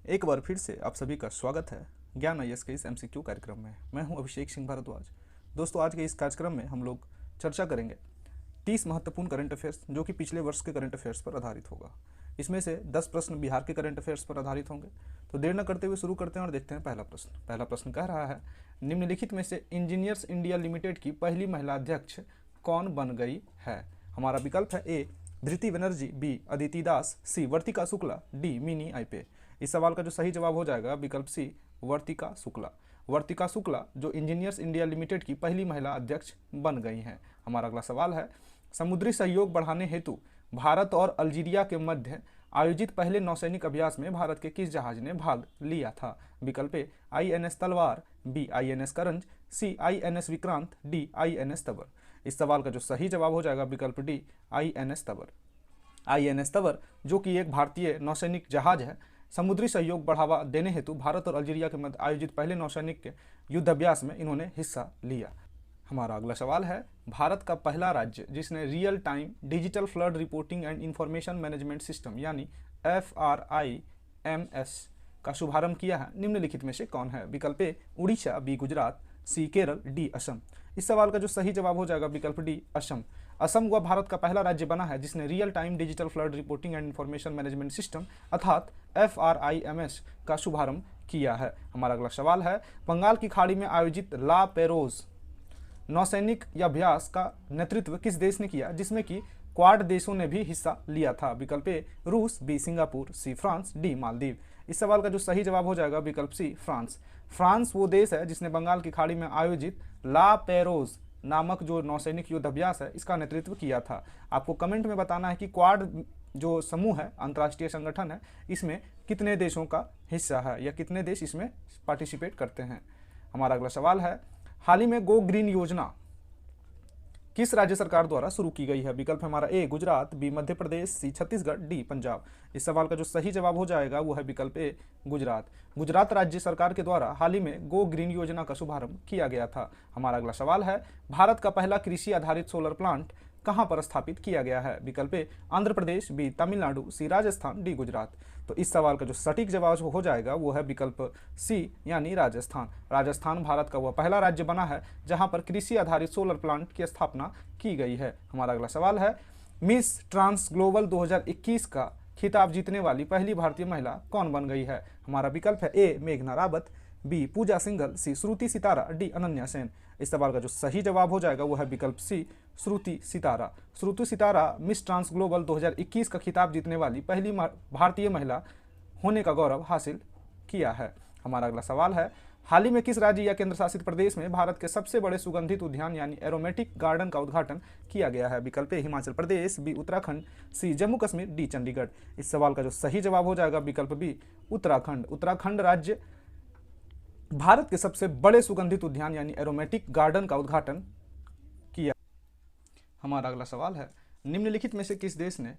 एक बार फिर से आप सभी का स्वागत है ज्ञान आईएएस के इस एमसीक्यू कार्यक्रम में। मैं हूं अभिषेक सिंह भारद्वाज। दोस्तों, आज के इस कार्यक्रम में हम लोग चर्चा करेंगे 30 महत्वपूर्ण करंट अफेयर्स जो कि पिछले वर्ष के करंट अफेयर्स पर आधारित होगा। इसमें से 10 प्रश्न बिहार के करंट अफेयर्स पर आधारित होंगे। तो देर न करते हुए शुरू करते हैं और देखते हैं पहला प्रश्न कह रहा है, निम्नलिखित में से इंजीनियर्स इंडिया लिमिटेड की पहली महिला अध्यक्ष कौन बन गई है? हमारा विकल्प है ए धृति बनर्जी, बी अदिति दास, सी वर्तिका शुक्ला, डी मिनी आईपे। इस सवाल का जो सही जवाब हो जाएगा विकल्प सी वर्तिका शुक्ला। वर्तिका शुक्ला जो इंजीनियर्स इंडिया लिमिटेड की पहली महिला अध्यक्ष बन गई हैं। हमारा अगला सवाल है, समुद्री सहयोग बढ़ाने हेतु भारत और अल्जीरिया के मध्य आयोजित पहले नौसैनिक अभ्यास में भारत के किस जहाज ने भाग लिया था? विकल्प ए INS तलवार, बी INS करंज, सी INS विक्रांत, डी INS तबर। इस सवाल का जो सही जवाब हो जाएगा विकल्प डी INS तबर। INS तबर जो कि एक भारतीय नौसैनिक जहाज है, समुद्री सहयोग बढ़ावा देने हेतु भारत और अल्जीरिया के मध्य आयोजित पहले नौसैनिक युद्धाभ्यास में इन्होंने हिस्सा लिया। हमारा अगला सवाल है, भारत का पहला राज्य जिसने real time digital flood reporting and information management system यानी FRIMS का शुभारंभ किया है, निम्नलिखित में से कौन है? विकल्प ए उड़ीसा, बी गुजरात, सी केरल, डी असम। इस सवाल का जो सही जवाब हो जाएगा विकल्प डी असम। असम वह भारत का पहला राज्य बना है जिसने real time digital flood reporting and information management system अर्थात FRIMS का शुभारंभ किया है। हमारा अगला सवाल है, बंगाल की खाड़ी में आयोजित ला पेरोज नौसैनिक अभ्यास का नेतृत्व किस देश ने किया जिसमें कि क्वाड देशों ने भी हिस्सा लिया था? विकल्प ए रूस, B Singapore, C France, D Maldives. इस सवाल का जो सही जवाब हो जाएगा विकल्प सी फ्रांस। फ्रांस वो देश है जिसने बंगाल की खाड़ी में आयोजित ला पेरोज नामक जो नौसैनिक युद्ध अभ्यास है इसका नेतृत्व किया था। आपको कमेंट में बताना है कि क्वाड जो समूह है, अंतर्राष्ट्रीय संगठन है, इसमें कितने देशों का हिस्सा है या कितने देश इसमें पार्टिसिपेट करते हैं। हमारा अगला सवाल है, हाल ही में गो ग्रीन योजना किस राज्य सरकार द्वारा शुरू की गई है? विकल्प हमारा ए गुजरात, बी मध्य प्रदेश, सी छत्तीसगढ़, डी पंजाब। इस सवाल का जो सही जवाब हो जाएगा वो है विकल्प ए गुजरात। गुजरात राज्य सरकार के द्वारा हाल ही में गो ग्रीन योजना का शुभारंभ किया गया था। हमारा अगला सवाल है, भारत का पहला कृषि आधारित सोलर प्लांट कहां पर स्थापित किया गया है? विकल्प ए आंध्र प्रदेश, बी तमिलनाडु, सी राजस्थान, डी गुजरात। तो इस सवाल का जो सटीक जवाब हो जाएगा वो है विकल्प सी यानी राजस्थान। राजस्थान भारत का वह पहला राज्य बना है जहां पर कृषि आधारित सोलर प्लांट की स्थापना की गई है। हमारा अगला सवाल है, मिस ट्रांस ग्लोबल 2021 का खिताब जीतने वाली पहली भारतीय महिला कौन बन गई है? हमारा विकल्प है ए मेघना रावत, बी पूजा सिंघल, सी श्रुति सितारा, डी अनन्या सेन। इस सवाल का जो सही जवाब हो जाएगा वो है विकल्प सी श्रुति सितारा। श्रुति सितारा मिस ट्रांस ग्लोबल 2021 का खिताब जीतने वाली पहली भारतीय महिला होने का गौरव हासिल किया है। हमारा अगला सवाल है, हाल ही में किस राज्य या केंद्र शासित प्रदेश में भारत के सबसे बड़े सुगंधित उद्यान यानी एरोमेटिक गार्डन का उद्घाटन किया गया है? विकल्प ए हिमाचल प्रदेश, बी उत्तराखंड, सी जम्मू कश्मीर, डी चंडीगढ़। इस सवाल का जो सही जवाब हो जाएगा विकल्प बी उत्तराखंड। उत्तराखंड राज्य भारत के सबसे बड़े सुगंधित उद्यान यानी एरोमेटिक गार्डन का उद्घाटन किया। हमारा अगला सवाल है, निम्नलिखित में से किस देश ने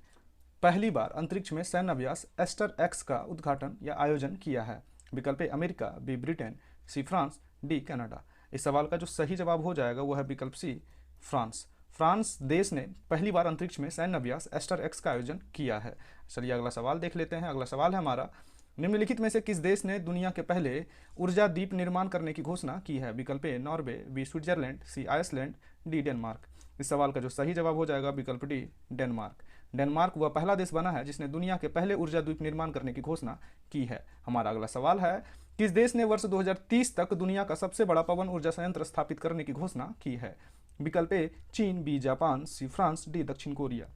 पहली बार अंतरिक्ष में सैन्य अभ्यास एस्टर एक्स का उद्घाटन या आयोजन किया है? विकल्प A America, B Britain, C France, D Canada. इस सवाल का जो सही जवाब हो जाएगा वो है विकल्प सी फ्रांस। फ्रांस देश ने पहली बार अंतरिक्ष में सैन्य अभ्यास एस्टर एक्स का आयोजन किया है। चलिए अगला सवाल देख लेते हैं। अगला सवाल है हमारा, निम्नलिखित में से किस देश ने दुनिया के पहले ऊर्जा द्वीप निर्माण करने की घोषणा की है? विकल्प A Norway, B Switzerland, C Iceland, D Denmark. इस सवाल का जो सही जवाब हो जाएगा विकल्प डी डेनमार्क। डेनमार्क वह पहला देश बना है जिसने दुनिया के पहले ऊर्जा द्वीप निर्माण करने की घोषणा की है। हमारा अगला सवाल है, किस देश ने वर्ष 2030 तक दुनिया का सबसे बड़ा पवन ऊर्जा संयंत्र स्थापित करने की घोषणा की है? विकल्प ए चीन, B Japan, C France, D दक्षिण कोरिया।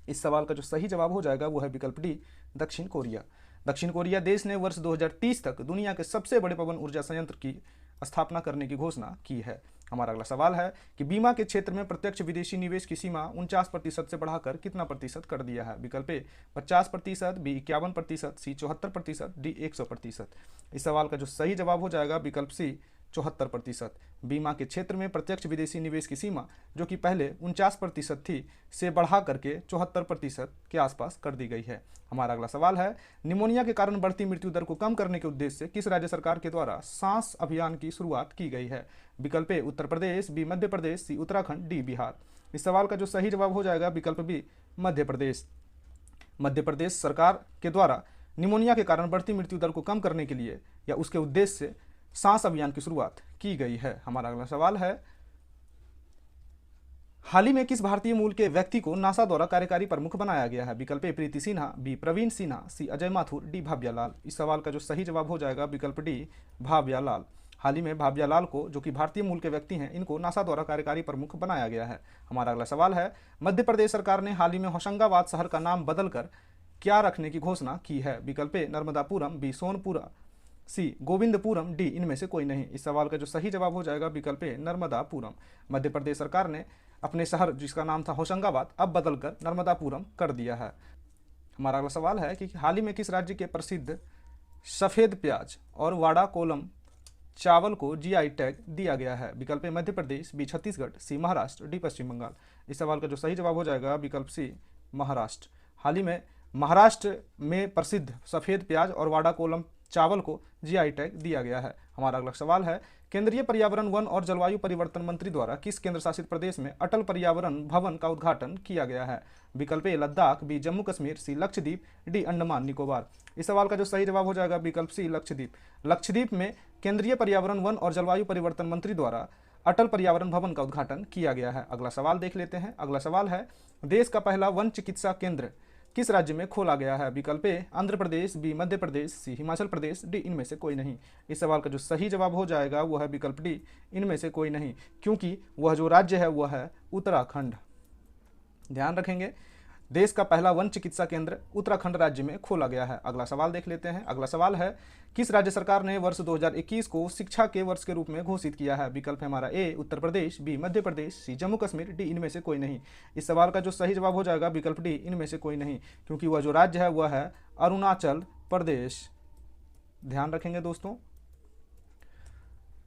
इस सवाल का जो सही जवाब हो जाएगा वो है विकल्प डी दक्षिण कोरिया। दक्षिण कोरिया देश ने वर्ष 2030 तक दुनिया के सबसे बड़े पवन ऊर्जा संयंत्र की स्थापना करने की घोषणा की है। हमारा अगला सवाल है कि बीमा के क्षेत्र में प्रत्यक्ष विदेशी निवेश की सीमा 49% से बढ़ाकर कितना प्रतिशत कर दिया है? विकल्प ए 50%, बी 51%, सी 74%, डी 100%। इस सवाल का जो सही जवाब हो जाएगा विकल्प सी 74%। बीमा के क्षेत्र में प्रत्यक्ष विदेशी निवेश की सीमा जो कि पहले 49% थी से बढ़ा करके 74% के आसपास कर दी गई है। हमारा अगला सवाल है, निमोनिया के कारण बढ़ती मृत्यु दर को कम करने के उद्देश्य से किस राज्य सरकार के द्वारा सांस अभियान की शुरुआत की गई है? विकल्प ए उत्तर प्रदेश, बी मध्य प्रदेश, सी उत्तराखंड, डी बिहार। इस सवाल का जो सही जवाब हो जाएगा विकल्प बी मध्य प्रदेश। मध्य प्रदेश सरकार के द्वारा निमोनिया के कारण बढ़ती मृत्यु दर को कम करने के लिए या उसके उद्देश्य से सांस अभियान की शुरुआत की गई है। हमारा अगला सवाल है, हाल ही में किस भारतीय मूल के व्यक्ति को नासा द्वारा कार्यकारी प्रमुख बनाया गया है? विकल्प ए प्रीति सिन्हा, बी प्रवीण सिन्हा, सी अजय माथुर, डी भाव्यालाल। इस सवाल का जो सही जवाब हो जाएगा विकल्प डी भाव्यालाल। हाल ही में भाव्यालाल को, जो कि भारतीय मूल के व्यक्ति हैं, इनको नासा द्वारा कार्यकारी प्रमुख बनाया गया है। हमारा अगला सवाल है, मध्य प्रदेश सरकार ने हाल ही में होशंगाबाद शहर का नाम बदलकर क्या रखने की घोषणा की है? विकल्प ए नर्मदापुरम, बी सोनपुरा, सी गोविंदपुरम, डी इनमें से कोई नहीं। इस सवाल का जो सही जवाब हो जाएगा विकल्प ए नर्मदापुरम। मध्य प्रदेश सरकार ने अपने शहर जिसका नाम था होशंगाबाद अब बदलकर नर्मदापुरम कर दिया है। हमारा अगला सवाल है कि हाल ही में किस राज्य के प्रसिद्ध सफ़ेद प्याज और वाड़ा कोलम चावल को जीआई टैग दिया गया है? विकल्प ए मध्य प्रदेश, बी छत्तीसगढ़, सी महाराष्ट्र, डी पश्चिम बंगाल। इस सवाल का जो सही जवाब हो जाएगा विकल्प सी महाराष्ट्र। हाल ही में महाराष्ट्र में प्रसिद्ध सफ़ेद प्याज और वाड़ा कोलम चावल को जीआई टैग दिया गया है। हमारा अगला सवाल है, केंद्रीय पर्यावरण, वन और जलवायु परिवर्तन मंत्री द्वारा किस केंद्र शासित प्रदेश में अटल पर्यावरण भवन का उद्घाटन किया गया है? विकल्प ए लद्दाख, बी जम्मू कश्मीर, सी लक्षद्वीप, डी अंडमान निकोबार। इस सवाल का जो सही जवाब हो जाएगा विकल्प सी लक्षद्वीप। लक्षद्वीप में केंद्रीय पर्यावरण, वन और जलवायु परिवर्तन मंत्री द्वारा अटल पर्यावरण भवन का उद्घाटन किया गया है। अगला सवाल देख लेते हैं। अगला सवाल है, देश का पहला वन चिकित्सा केंद्र किस राज्य में खोला गया है? विकल्प ए आंध्र प्रदेश, बी मध्य प्रदेश, सी हिमाचल प्रदेश, डी इनमें से कोई नहीं। इस सवाल का जो सही जवाब हो जाएगा वो है विकल्प डी इनमें से कोई नहीं, क्योंकि वह जो राज्य है वह है उत्तराखंड। ध्यान रखेंगे, देश का पहला वन चिकित्सा केंद्र उत्तराखंड राज्य में खोला गया है। अगला सवाल देख लेते हैं। अगला सवाल है, किस राज्य सरकार ने वर्ष 2021 को शिक्षा के वर्ष के रूप में घोषित किया है? विकल्प है हमारा ए उत्तर प्रदेश, बी मध्य प्रदेश, सी जम्मू कश्मीर, डी इनमें से कोई नहीं। इस सवाल का जो सही जवाब हो जाएगा विकल्प डी इनमें से कोई नहीं, क्योंकि वह जो राज्य है वह है अरुणाचल प्रदेश। ध्यान रखेंगे दोस्तों,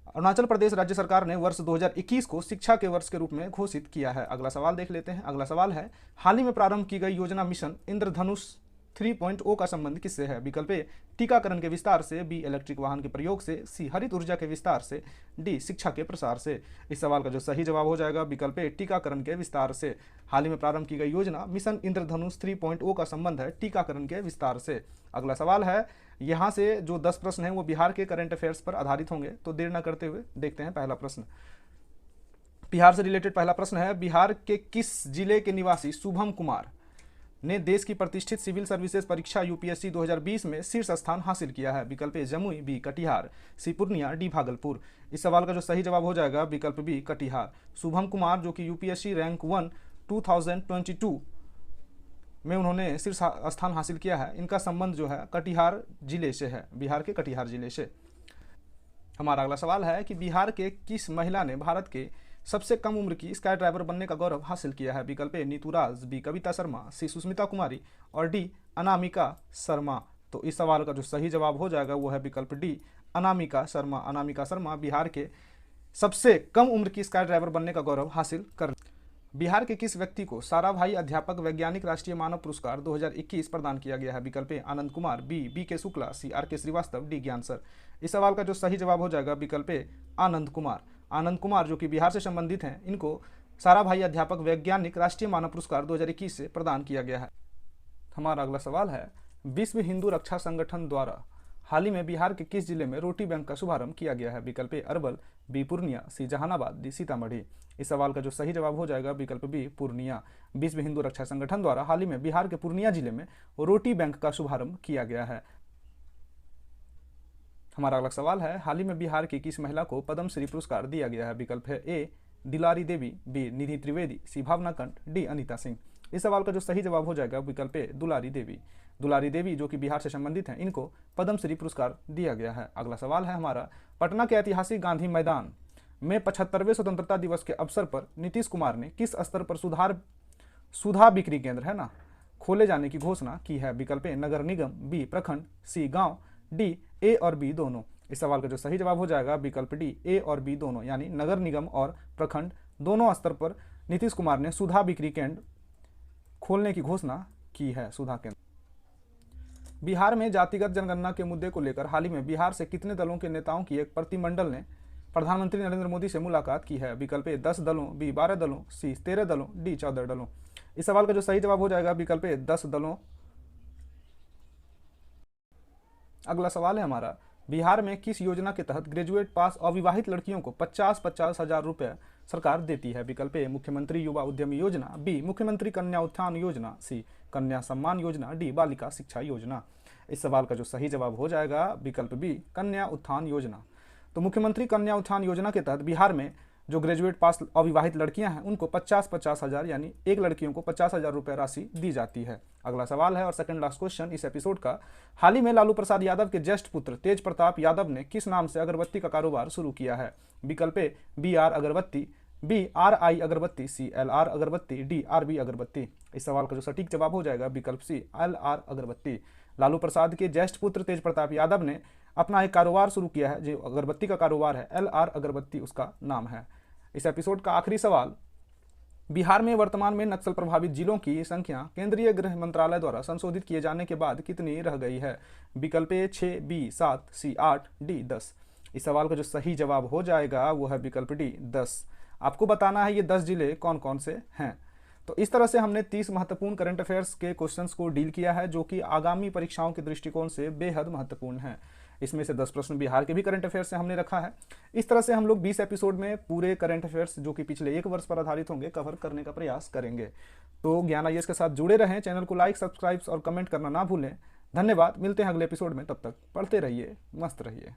अरुणाचल प्रदेश राज्य सरकार ने वर्ष 2021 को शिक्षा के वर्ष के रूप में घोषित किया है। अगला सवाल देख लेते हैं। अगला सवाल है, हाल ही में प्रारंभ की गई योजना मिशन इंद्रधनुष 3.0 का संबंध किससे है? विकल्प ए टीकाकरण के विस्तार से, बी इलेक्ट्रिक वाहन के प्रयोग से, सी हरित ऊर्जा के विस्तार से, डी शिक्षा के प्रसार से। इस सवाल का जो सही जवाब हो जाएगा विकल्प ए टीकाकरण के विस्तार से। हाल ही में प्रारंभ की गई योजना मिशन इंद्रधनुष 3.0 का संबंध है टीकाकरण के विस्तार से। अगला सवाल है, यहाँ से जो 10 प्रश्न हैं वो बिहार के करंट अफेयर्स पर आधारित होंगे, तो देर न करते हुए देखते हैं पहला प्रश्न। बिहार से रिलेटेड पहला प्रश्न है, बिहार के किस जिले के निवासी शुभम कुमार ने देश की प्रतिष्ठित सिविल सर्विसेज परीक्षा यूपीएससी 2020 में शीर्ष स्थान हासिल किया है? विकल्प ए जमुई, बी कटिहार, सी पूर्णिया, डी भागलपुर। इस सवाल का जो सही जवाब हो जाएगा विकल्प बी कटिहार। शुभम कुमार जो कि यूपीएससी रैंक 1 2022 में उन्होंने शीर्ष स्थान हासिल किया है, इनका संबंध जो है कटिहार जिले से है, बिहार के कटिहार जिले से। हमारा अगला सवाल है कि बिहार के किस महिला ने भारत के सबसे कम उम्र की स्काई ड्राइवर बनने का गौरव हासिल किया है? विकल्प ए नीतू राज, बी कविता शर्मा, सी सुष्मिता कुमारी और डी अनामिका शर्मा। तो इस सवाल का जो सही जवाब हो जाएगा वो है विकल्प डी अनामिका शर्मा। अनामिका शर्मा बिहार के सबसे कम उम्र की स्काई ड्राइवर बनने का गौरव हासिल कर। बिहार के किस व्यक्ति को साराभाई अध्यापक वैज्ञानिक राष्ट्रीय मानव पुरस्कार 2021 प्रदान किया गया है? विकल्प ए आनंद कुमार, बी के शुक्ला, सी के श्रीवास्तव, डी ज्ञान सर। इस सवाल का जो सही जवाब हो जाएगा विकल्प ए आनंद कुमार। आनंद कुमार जो कि बिहार से संबंधित हैं, इनको साराभाई अध्यापक वैज्ञानिक राष्ट्रीय मानव पुरस्कार 2021 से प्रदान किया गया है। हमारा अगला सवाल है, विश्व हिंदू रक्षा संगठन द्वारा हाल ही में बिहार के किस जिले में रोटी बैंक का शुभारंभ किया गया है? विकल्प ए अरवल, बी पूर्णिया, सी जहानाबाद, डी सीतामढ़ी। इस सवाल का जो सही जवाब हो जाएगा विकल्प बी पूर्णिया। विश्व हिंदू रक्षा संगठन द्वारा हाल ही में बिहार के पूर्णिया जिले में रोटी बैंक का शुभारंभ किया गया है। हमारा अगला सवाल है, हाल ही में बिहार की किस महिला को पद्मश्री पुरस्कार दिया गया है? विकल्प है ए दिलारी देवी, बी निधि त्रिवेदी, सी भावना कंठ, डी अनीता सिंह। इस सवाल का जो सही जवाब हो जाएगा विकल्प ए दुलारी देवी। दुलारी देवी जो कि बिहार से संबंधित हैं, इनको पद्मश्री पुरस्कार दिया गया है। अगला सवाल है हमारा, पटना के ऐतिहासिक गांधी मैदान में 75वें स्वतंत्रता दिवस के अवसर पर नीतीश कुमार ने किस स्तर पर सुधा बिक्री केंद्र है ना खोले जाने की घोषणा की है? विकल्प ए नगर निगम, बी प्रखंड, सी गांव, डी ए और बी दोनों। इस सवाल का जो सही जवाब हो जाएगा विकल्प डी ए और बी दोनों, यानी नगर निगम और प्रखंड दोनों स्तर पर नीतीश कुमार ने सुधा बिक्री केंद्र खोलने की घोषणा की है। सुधा केंद्र। बिहार में जातिगत जनगणना के मुद्दे को लेकर हाल ही में बिहार से कितने दलों के नेताओं की एक प्रतिनिधिमंडल ने प्रधानमंत्री नरेंद्र मोदी से मुलाकात की है? विकल्प ए 10 दलों, बी 12 दलों, सी 13 दलों, डी 14 दलों। इस सवाल का जो सही जवाब हो जाएगा विकल्प ए 10 दलों अगला सवाल है हमारा, बिहार में किस योजना के तहत ग्रेजुएट पास अविवाहित लड़कियों को 50-50 हजार रुपये सरकार देती है? विकल्प ए मुख्यमंत्री युवा उद्यमी योजना, बी मुख्यमंत्री कन्या उत्थान योजना, सी कन्या सम्मान योजना, डी बालिका शिक्षा योजना। इस सवाल का जो सही जवाब हो जाएगा विकल्प बी कन्या उत्थान योजना। तो मुख्यमंत्री कन्या उत्थान योजना के तहत बिहार में जो ग्रेजुएट पास अविवाहित लड़कियां हैं उनको 50-50 हजार यानी एक लड़कियों को 50,000 रुपये राशि दी जाती है। अगला सवाल है और सेकंड लास्ट क्वेश्चन इस एपिसोड का, हाल ही में लालू प्रसाद यादव के ज्येष्ठ पुत्र तेज प्रताप यादव ने किस नाम से अगरबत्ती का कारोबार शुरू किया है? विकल्प ए BR अगरबत्ती, बी RI अगरबत्ती, सी LR अगरबत्ती, डी RB अगरबत्ती। इस सवाल का जो सटीक जवाब हो जाएगा विकल्प सी LR अगरबत्ती। लालू प्रसाद के ज्येष्ठ पुत्र तेज प्रताप यादव ने अपना एक कारोबार शुरू किया है जो अगरबत्ती का कारोबार है, LR अगरबत्ती उसका नाम है। इस एपिसोड का आखिरी सवाल, बिहार में वर्तमान में नक्सल प्रभावित जिलों की संख्या केंद्रीय गृह मंत्रालय द्वारा संशोधित किए जाने के बाद कितनी रह गई है? विकल्प ए 6, बी 7, सी 8, डी 10। इस सवाल का जो सही जवाब हो जाएगा वो है विकल्प डी 10। आपको बताना है ये 10 जिले कौन कौन से हैं। तो इस तरह से हमने 30 महत्वपूर्ण करंट अफेयर्स के क्वेश्चंस को डील किया है जो कि आगामी परीक्षाओं के दृष्टिकोण से बेहद महत्वपूर्ण है। इसमें से 10 प्रश्न बिहार के भी करंट अफेयर्स से हमने रखा है। इस तरह से हम लोग 20 एपिसोड में पूरे करंट अफेयर्स जो कि पिछले 1 वर्ष पर आधारित होंगे कवर करने का प्रयास करेंगे। तो ज्ञान IAS के साथ जुड़े रहें, चैनल को लाइक, सब्सक्राइब और कमेंट करना ना भूलें। धन्यवाद, मिलते हैं अगले एपिसोड में, तब तक पढ़ते रहिए, मस्त रहिए।